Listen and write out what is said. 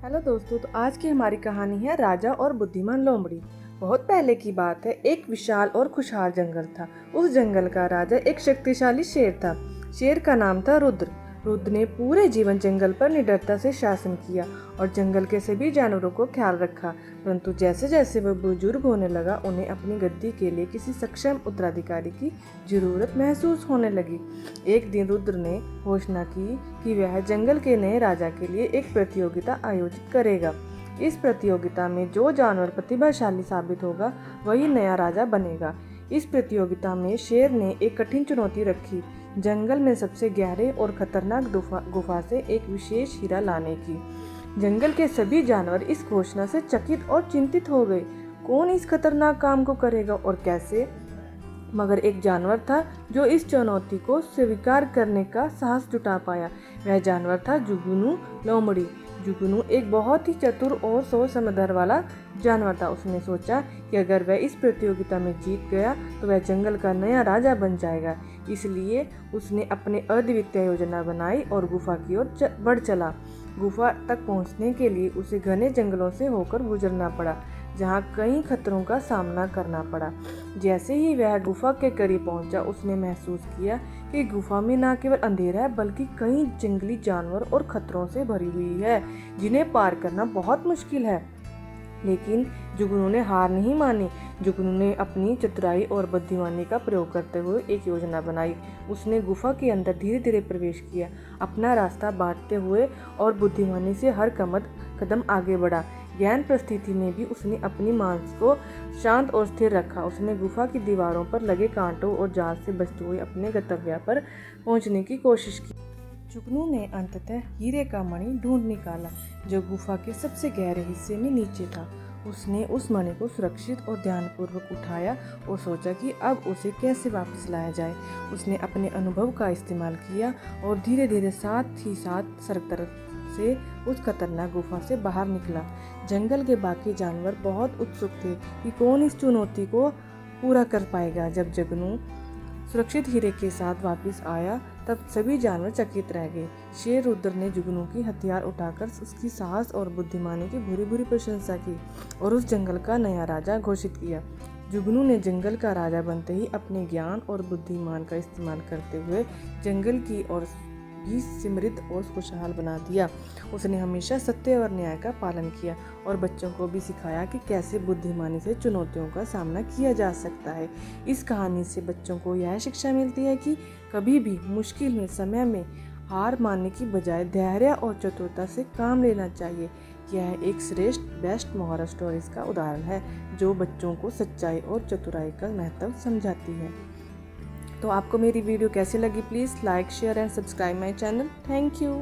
Hello दोस्तों, तो आज की हमारी कहानी है राजा और बुद्धिमान लोमड़ी। बहुत पहले की बात है, एक विशाल और खुशहाल जंगल था। उस जंगल का राजा एक शक्तिशाली शेर था। शेर का नाम था रुद्र। रुद्र ने पूरे जीवन जंगल पर निडरता से शासन किया और जंगल के सभी जानवरों को ख्याल रखा। परंतु जैसे जैसे वह बुजुर्ग होने लगा, उन्हें अपनी गद्दी के लिए किसी सक्षम उत्तराधिकारी की जरूरत महसूस होने लगी। एक दिन रुद्र ने घोषणा की कि वह जंगल के नए राजा के लिए एक प्रतियोगिता आयोजित करेगा। इस प्रतियोगिता में जो जानवर प्रतिभाशाली साबित होगा, वही नया राजा बनेगा। इस प्रतियोगिता में शेर ने एक कठिन चुनौती रखी, जंगल में सबसे गहरे और खतरनाक गुफा से एक विशेष हीरा लाने की। जंगल के सभी जानवर इस घोषणा से चकित और चिंतित हो गए। कौन इस खतरनाक काम को करेगा और कैसे? मगर एक जानवर था जो इस चुनौती को स्वीकार करने का साहस जुटा पाया। वह जानवर था जुगनू लोमड़ी। जुगनू एक बहुत ही चतुर और सोच समझदार वाला जानवर था। उसने सोचा कि अगर वह इस प्रतियोगिता में जीत गया तो वह जंगल का नया राजा बन जाएगा। इसलिए उसने अपने अद्वितीय योजना बनाई और गुफा की ओर बढ़ चला। गुफा तक पहुंचने के लिए उसे घने जंगलों से होकर गुजरना पड़ा, जहां कई खतरों का सामना करना पड़ा। जैसे ही वह गुफा के करीब पहुंचा, उसने महसूस किया कि गुफा में न केवल अंधेरा है, बल्कि कई जंगली जानवर और खतरों से भरी हुई है, जिन्हें पार करना बहुत मुश्किल है। लेकिन जुगनू ने हार नहीं मानी। जुगनू ने अपनी चतुराई और बुद्धिमानी का प्रयोग करते हुए एक योजना बनाई। उसने गुफा के अंदर धीरे धीरे प्रवेश किया, अपना रास्ता बांटते हुए और बुद्धिमानी से हर कदम आगे बढ़ा। ज्ञान परिस्थिति में भी उसने अपनी मांस को शांत और स्थिर रखा। उसने गुफा की दीवारों पर लगे कांटों और जाल से बचते हुए अपने गंतव्य पर पहुंचने की कोशिश की। जुगनू ने अंततः हीरे का मणि ढूंढ निकाला, जो गुफा के सबसे गहरे हिस्से में नीचे था। उसने उस मणि को सुरक्षित और ध्यानपूर्वक उठाया और सोचा कि अब उसे कैसे वापस लाया जाए। उसने अपने अनुभव का इस्तेमाल किया और धीरे धीरे साथ ही साथ सड़क तरफ से उस खतरनाक गुफा से बाहर निकला। जंगल के बाकी जानवर बहुत उत्सुक थे कि कौन इस चुनौती को पूरा कर पाएगा। जब जुगनू सुरक्षित हीरे के साथ वापस आया, तब सभी जानवर चकित रह गए। शेर रुद्र ने जुगनू की हथियार उठाकर उसकी साहस और बुद्धिमानी की भूरी भूरी प्रशंसा की और उस जंगल का नया राजा घोषित किया। जुगनू ने जंगल का राजा बनते ही अपने ज्ञान और बुद्धिमान का इस्तेमाल करते हुए जंगल की और भी समृद्ध और खुशहाल बना दिया। उसने हमेशा सत्य और न्याय का पालन किया और बच्चों को भी सिखाया कि कैसे बुद्धिमानी से चुनौतियों का सामना किया जा सकता है। इस कहानी से बच्चों को यह शिक्षा मिलती है कि कभी भी मुश्किल में समय में हार मानने की बजाय धैर्य और चतुरता से काम लेना चाहिए। यह एक श्रेष्ठ बेस्ट मोरल स्टोरीज का उदाहरण है, जो बच्चों को सच्चाई और चतुराई का महत्व समझाती है। तो आपको मेरी वीडियो कैसी लगी? Please like, share and subscribe my channel. Thank you.